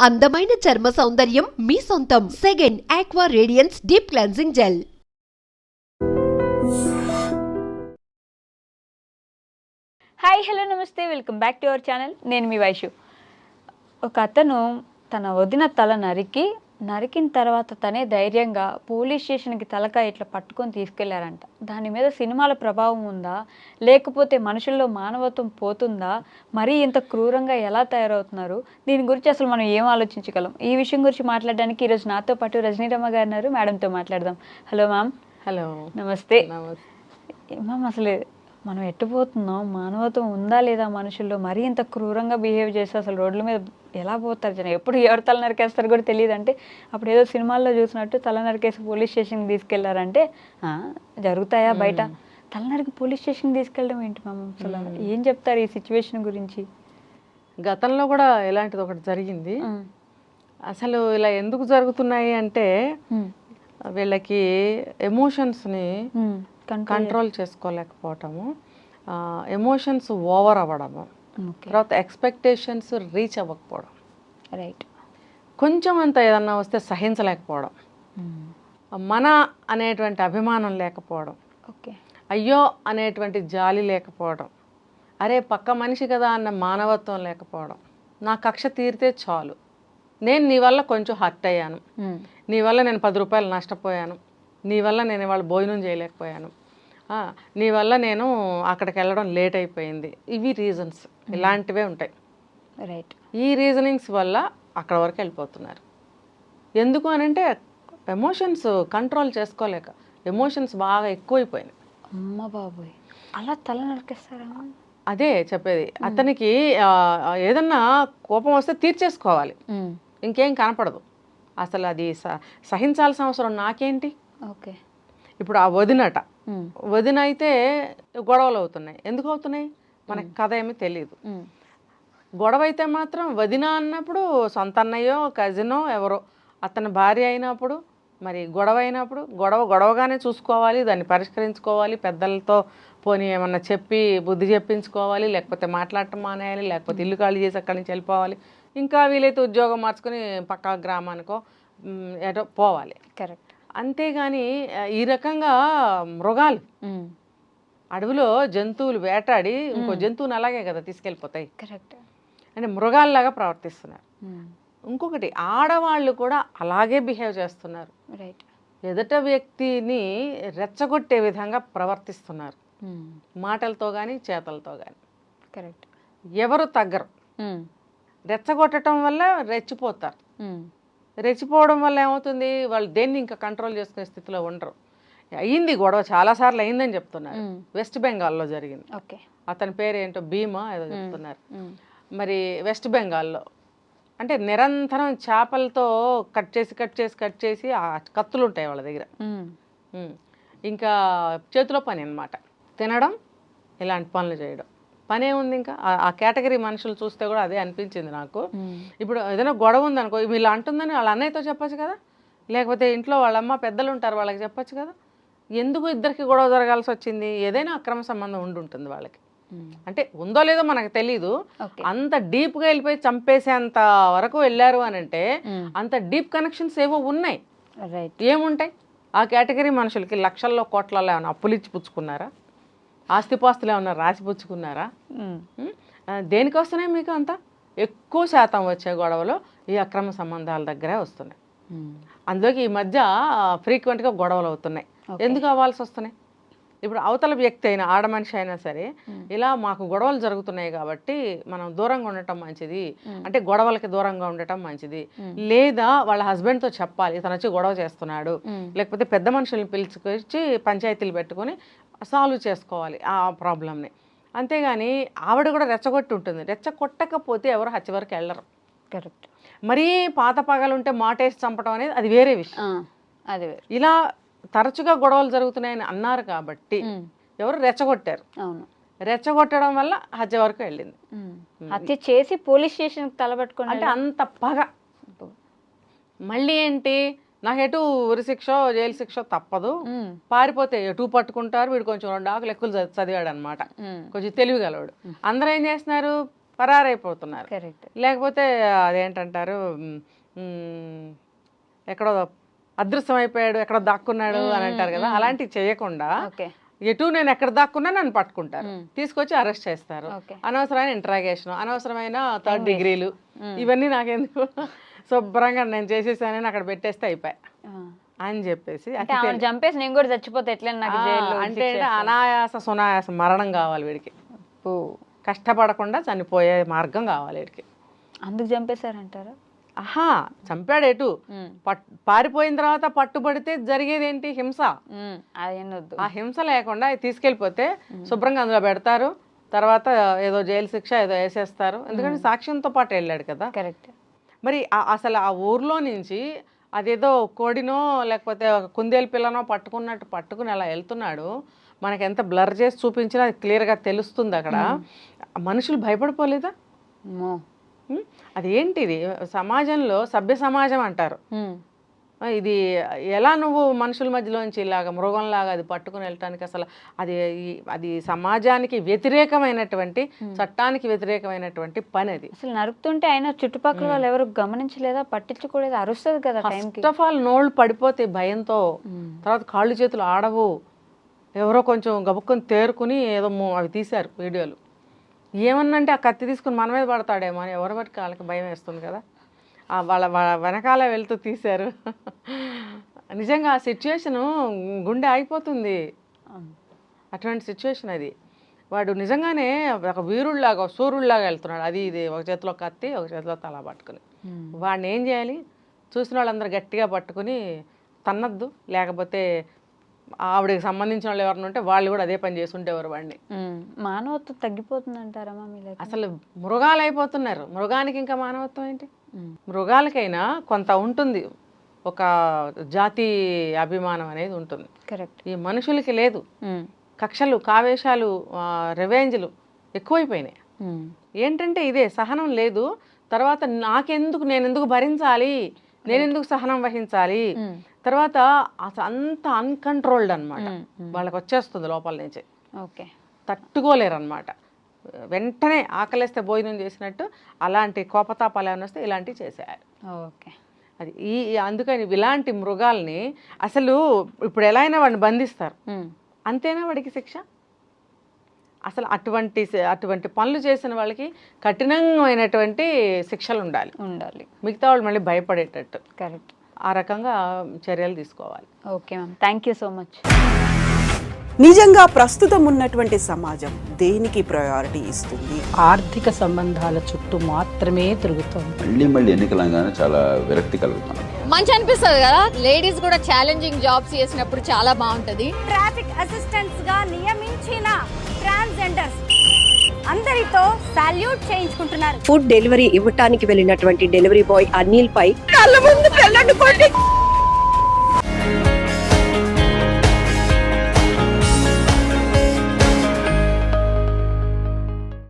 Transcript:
అందమైన చర్మ సౌందర్యం మీ సొంతం. Second aqua radiance deep cleansing gel. Hi hello నమస్తే, welcome back to our channel. నేను మీ వైషు. ఒక అతను తన వదిన తల నరికిన తర్వాత తనే ధైర్యంగా పోలీస్ స్టేషన్కి తలకాయ ఇట్లా పట్టుకొని తీసుకెళ్లారంట. దాని మీద సినిమాల ప్రభావం ఉందా, లేకపోతే మనుషుల్లో మానవత్వం పోతుందా, మరీ ఇంత క్రూరంగా ఎలా తయారవుతున్నారు, దీని గురించి అసలు మనం ఏం ఆలోచించగలం? ఈ విషయం గురించి మాట్లాడడానికి ఈరోజు నాతో పాటు రజనీరమ్మ గారు ఉన్నారు. మేడంతో మాట్లాడదాం. Hello ma'am. హలో, నమస్తే. నమస్తే మ్యామ్, అసలు మనం ఎట్టుపోతున్నాం? మానవత్వం ఉందా లేదా మనుషుల్లో? మరీ ఇంత క్రూరంగా బిహేవ్ చేస్తే అసలు రోడ్ల మీద ఎలా పోతారు జనం? ఎప్పుడు ఎవరు తల నరికేస్తారు కూడా తెలియదు. అంటే అప్పుడు ఏదో సినిమాల్లో చూసినట్టు తల నరికేసి పోలీస్ స్టేషన్కి తీసుకెళ్లారంటే జరుగుతాయా బయట? తల నరికి పోలీస్ స్టేషన్కి తీసుకెళ్ళడం ఏంటి మ్యామ్? అసలు ఏం చెప్తారు ఈ సిచ్యువేషన్ గురించి? గతంలో కూడా ఇలాంటిది ఒకటి జరిగింది. అసలు ఇలా ఎందుకు జరుగుతున్నాయి అంటే వీళ్ళకి ఎమోషన్స్ని కంట్రోల్ చేసుకోలేకపోవటము, ఎమోషన్స్ ఓవర్ అవ్వడము, తర్వాత ఎక్స్పెక్టేషన్స్ రీచ్ అవ్వకపోవడం, రైట్, కొంచెం అంత ఏదన్నా వస్తే సహించలేకపోవడం, మన అనేటువంటి అభిమానం లేకపోవడం, ఓకే, అయ్యో అనేటువంటి జాలి లేకపోవడం, అరే పక్క మనిషి కదా అన్న మానవత్వం లేకపోవడం, నా కక్ష తీరితే చాలు, నేను నీ వల్ల కొంచెం హర్ట్ అయ్యాను, నీ వల్ల నేను 10 రూపాయలు నష్టపోయాను, నీ వల్ల నేను ఇవాళ భోజనం చేయలేకపోయాను, నీ వల్ల నేను అక్కడికి వెళ్ళడం లేట్ అయిపోయింది, ఇవి రీజన్స్ ఇలాంటివే ఉంటాయి. రైట్, ఈ రీజనింగ్స్ వల్ల అక్కడ వరకు వెళ్ళిపోతున్నారు. ఎందుకు అని అంటే ఎమోషన్స్ కంట్రోల్ చేసుకోలేక ఎమోషన్స్ బాగా ఎక్కువైపోయినాయి. అమ్మ బాబోయ్, అలా తల నరికేస్తారా? అదే చెప్పేది. అతనికి ఏదన్నా కోపం వస్తే తీర్చేసుకోవాలి, ఇంకేం కనపడదు. అసలు అది సహించాల్సిన అవసరం నాకేంటి? ఓకే, ఇప్పుడు ఆ వదిన అయితే గొడవలు అవుతున్నాయి. ఎందుకు అవుతున్నాయి మనకి కథ ఏమీ తెలియదు. గొడవ అయితే మాత్రం వదిన అన్నప్పుడు సొంత అన్నయ్యో కజినో ఎవరో, అతని భార్య అయినప్పుడు మరి గొడవ అయినప్పుడు గొడవగానే చూసుకోవాలి, దాన్ని పరిష్కరించుకోవాలి, పెద్దలతో పోనీ ఏమన్నా చెప్పి బుద్ధి చెప్పించుకోవాలి, లేకపోతే మాట్లాడటం మానేయాలి, లేకపోతే ఇల్లు ఖాళీ చేసి అక్కడి నుంచి వెళ్ళిపోవాలి, ఇంకా వీలైతే ఉద్యోగం మార్చుకొని పక్క గ్రామానికో ఏటో పోవాలి. కరెక్ట్. అంతేగాని ఈ రకంగా మృగాలు అడవిలో జంతువులు వేటాడి ఇంకో జంతువుని అలాగే కదా తీసుకెళ్ళిపోతాయి. కరెక్ట్. అంటే మృగాల్లాగా ప్రవర్తిస్తున్నారు. ఇంకొకటి, ఆడవాళ్ళు కూడా అలాగే బిహేవ్ చేస్తున్నారు. రైట్, ఎదుట వ్యక్తిని రెచ్చగొట్టే విధంగా ప్రవర్తిస్తున్నారు, మాటలతో కానీ చేతలతో కానీ. కరెక్ట్. ఎవరు తగ్గరు. రెచ్చగొట్టడం వల్ల రెచ్చిపోతారు. రెచ్చిపోవడం వల్ల ఏమవుతుంది, వాళ్ళు దేన్ని ఇంకా కంట్రోల్ చేసుకునే స్థితిలో ఉండరు. అయ్యింది గొడవ, చాలాసార్లు అయిందని చెప్తున్నారు. వెస్ట్ బెంగాల్లో జరిగింది. ఓకే, అతని పేరు ఏంటో భీమా ఏదో చెప్తున్నారు. మరి వెస్ట్ బెంగాల్లో అంటే నిరంతరం చేపలతో కట్ చేసి ఆ కత్తులు ఉంటాయి వాళ్ళ దగ్గర. ఇంకా చేతిలో పని అన్నమాట, తినడం, ఇలాంటి పనులు చేయడం. పనే ఉంది. ఇంకా ఆ కేటగిరీ మనుషులు చూస్తే కూడా అదే అనిపించింది నాకు. ఇప్పుడు ఏదైనా గొడవ ఉందనుకో, వీళ్ళు అంటుందని వాళ్ళ అన్నయ్యతో చెప్పచ్చు కదా, లేకపోతే ఇంట్లో వాళ్ళమ్మ పెద్దలు ఉంటారు వాళ్ళకి చెప్పచ్చు కదా. ఎందుకు ఇద్దరికి గొడవ జరగాల్సి వచ్చింది? ఏదైనా అక్రమ సంబంధం ఉంటుంది వాళ్ళకి. అంటే ఉందో లేదో మనకు తెలీదు. అంత డీప్గా వెళ్ళిపోయి చంపేసేంత వరకు వెళ్ళారు అని అంటే అంత డీప్ కనెక్షన్స్ ఏవో ఉన్నాయి. ఏముంటాయి ఆ కేటగిరీ మనుషులకి? లక్షల్లో కోట్లలో ఏమైనా అప్పులు ఇచ్చి పుచ్చుకున్నారా? ఆస్తిపాస్తులు ఏమన్నా రాసి పుచ్చుకున్నారా? దేనికి వస్తున్నాయి మీకు? అంత ఎక్కువ శాతం వచ్చే గొడవలు ఈ అక్రమ సంబంధాల దగ్గరే వస్తున్నాయి. అందులోకి ఈ మధ్య ఫ్రీక్వెంట్గా గొడవలు అవుతున్నాయి. ఎందుకు అవ్వాల్సి వస్తున్నాయి? ఇప్పుడు అవతల వ్యక్తి అయినా, ఆడ మనిషి అయినా సరే, ఇలా మాకు గొడవలు జరుగుతున్నాయి కాబట్టి మనం దూరంగా ఉండటం మంచిది, అంటే గొడవలకి దూరంగా ఉండటం మంచిది, లేదా వాళ్ళ హస్బెండ్తో చెప్పాలి తను వచ్చి గొడవ చేస్తున్నాడు, లేకపోతే పెద్ద మనుషుల్ని పిలుచుకొచ్చి పంచాయతీలు పెట్టుకొని సాల్వ్ చేసుకోవాలి ఆ ప్రాబ్లమ్ని. అంతేగాని ఆవిడ కూడా రెచ్చగొట్టి ఉంటుంది. రెచ్చగొట్టకపోతే ఎవరు హత్య వరకు వెళ్ళరు. కరెక్ట్. మరీ పాత పగలుంటే మాటేసి చంపడం అనేది అది వేరే విషయం. అది ఇలా తరచుగా గొడవలు జరుగుతున్నాయని అన్నారు కాబట్టి ఎవరు రెచ్చగొట్టారు. అవును, రెచ్చగొట్టడం వల్ల హత్య వరకు వెళ్ళింది. హత్య చేసి పోలీస్ స్టేషన్ తలబెట్టుకుని, అంటే అంత పగ. మళ్ళీ ఏంటి, నాకు ఎటు ఉరి శిక్షో జైలు శిక్షో తప్పదు, పారిపోతే ఎటు పట్టుకుంటారు. వీడు కొంచెం 2 ఆకులు ఎక్కువ చదివాడు అనమాట, కొంచెం తెలివిగలవాడు. అందరూ ఏం చేస్తున్నారు, పరారైపోతున్నారు. కరెక్ట్. లేకపోతే అదేంటంటారు ఎక్కడో అదృశ్యమైపోయాడు, ఎక్కడో దాక్కున్నాడు అని అంటారు కదా, అలాంటివి చేయకుండా ఓకే. ఎటు నేను ఎక్కడ దాక్కున్నా నన్ను పట్టుకుంటారు, తీసుకొచ్చి అరెస్ట్ చేస్తారు. ఓకే. అనవసరమైన ఇంట్రాగేషన్, అనవసరమైన 3rd డిగ్రీలు, ఇవన్నీ నాకెందుకు, శుభ్రంగా నేను చేసేసానని అక్కడ పెట్టేస్తే అయిపోయా అని చెప్పేసి చంపేసి నేను కూడా చచ్చిపోతే ఎట్లా నాకు జైల్లో అంటే అనాయాస సునాయాస మరణం కావాలి వీడికి, కష్టపడకుండా చనిపోయే మార్గం కావాలి వీడికి. అందుకు చంపేశారంటారా? ఆహా, చంపాడు ఎటు, పారిపోయిన తర్వాత పట్టుబడితే జరిగేది ఏంటి, హింస. ఆ హింస లేకుండా తీసుకెళ్ళిపోతే శుభ్రంగా అందులో పెడతారు, తర్వాత ఏదో జైలు శిక్ష ఏదో వేసేస్తారు, ఎందుకంటే సాక్ష్యంతో పాటు వెళ్ళాడు కదా. కరెక్ట్. మరి అసలు ఆ ఊర్లో నుంచి అదేదో కోడినో లేకపోతే కుందేలు పిల్లనో పట్టుకున్నట్టు పట్టుకుని అలా వెళ్తున్నాడు, మనకి ఎంత బ్లర్ చేసి చూపించినా అది క్లియర్గా తెలుస్తుంది. అక్కడ మనుషులు భయపడిపోలేదా? అదేంటిది, సమాజంలో సభ్య సమాజం అంటారు, ఇది ఎలా నువ్వు మనుషుల మధ్యలోంచి ఇలాగ మృగంలాగా అది పట్టుకుని వెళ్ళటానికి, అసలు అది సమాజానికి వ్యతిరేకమైనటువంటి, చట్టానికి వ్యతిరేకమైనటువంటి పని అది. అసలు నరుకుతుంటే అయినా చుట్టుపక్కల వాళ్ళు ఎవరు గమనించలేదా, పట్టించుకోలేదా? అరుస్తుంది కదా. ఫస్ట్ ఆఫ్ ఆల్ నోళ్ళు పడిపోతాయి భయంతో, తర్వాత కాళ్ళు చేతులు ఆడవు. ఎవరో కొంచెం గబుక్కుని తేరుకుని ఏదో అవి తీశారు వీడియోలు. ఏమన్నంటే ఆ కత్తి తీసుకుని మన మీద పడతాడేమో అని ఎవరి బట్టి వాళ్ళకి భయం వేస్తుంది కదా, వాళ్ళ వెనకాల వెళ్తూ తీశారు. నిజంగా ఆ సిచ్యువేషను గుండె ఆగిపోతుంది, అటువంటి సిచ్యువేషన్ అది. వాడు నిజంగానే ఒక వీరుడిలాగా సూర్యుడిలాగా వెళ్తున్నాడు, అది ఇది ఒక చేతిలో కత్తి ఒక చేతిలో తల పట్టుకుని. వాడిని ఏం చేయాలి, చూసిన వాళ్ళందరూ గట్టిగా పట్టుకుని తన్నద్దు, లేకపోతే ఆవిడకి సంబంధించిన వాళ్ళు ఎవరైనా ఉంటే వాళ్ళు కూడా అదే పని చేసి ఉండేవారు వాడిని. మానవత్వం తగ్గిపోతుంది అంటారమ్మా? అసలు మృగాలు అయిపోతున్నారు, మృగానికి ఇంకా మానవత్వం ఏంటి? మృగాలకైనా కొంత ఉంటుంది, ఒక జాతి అభిమానం అనేది ఉంటుంది. కరెక్ట్. ఈ మనుషులకి లేదు. కక్షలు, కావేశాలు, రివెంజ్లు ఎక్కువైపోయినాయి. ఏంటంటే ఇదే సహనం లేదు. తర్వాత నాకెందుకు, నేనెందుకు భరించాలి, నేనెందుకు సహనం వహించాలి, తర్వాత అంత అన్కంట్రోల్డ్ అనమాట, వాళ్ళకి వచ్చేస్తుంది లోపల నుంచి. ఓకే. తట్టుకోలేరు అనమాట. వెంటనే ఆకలేస్తే భోజనం చేసినట్టు అలాంటి కోపతాపాలు ఏమైనా వస్తే ఇలాంటివి చేసేయాలి. ఓకే. అది అందుకని ఇలాంటి మృగాల్ని అసలు ఇప్పుడు ఎలా అయినా వాడిని బంధిస్తారు, అంతేనా వాడికి శిక్ష? అసలు అటువంటి పనులు చేసిన వాళ్ళకి కఠినమైనటువంటి శిక్షలు ఉండాలి. మిగతా వాళ్ళు మళ్ళీ భయపడేటట్టు. కరెక్ట్. ఆ రకంగా చర్యలు తీసుకోవాలి. Okay ma'am, thank you so much. నిజంగా ప్రస్తుతం ఉన్నటువంటి సమాజం దేనికి ప్రయారిటీ ఇస్తుంది? ఆర్థిక సంబంధాల చుట్టూ మాత్రమే తిరుగుతుంది. మళ్ళీ ఎన్నికలంగానే చాలా విరక్తి కలుగుతాం. మంచి అనిపిస్తుంది కదా, లేడీస్ కూడా ఛాలెంజింగ్ జాబ్స్ చేసినప్పుడు చాలా బాగుంటది. ట్రాఫిక్ అసిస్టెంట్స్ గా నియమించిన ట్రాన్స్జెండర్స్ అందరితో సాల్యూట్ చేయించుకుంటున్నారు. ఫుడ్ డెలివరీ ఇవ్వటానికి వెళ్ళినటువంటి డెలివరీ బాయ్ అనిల్ పై కళ్ళ ముందు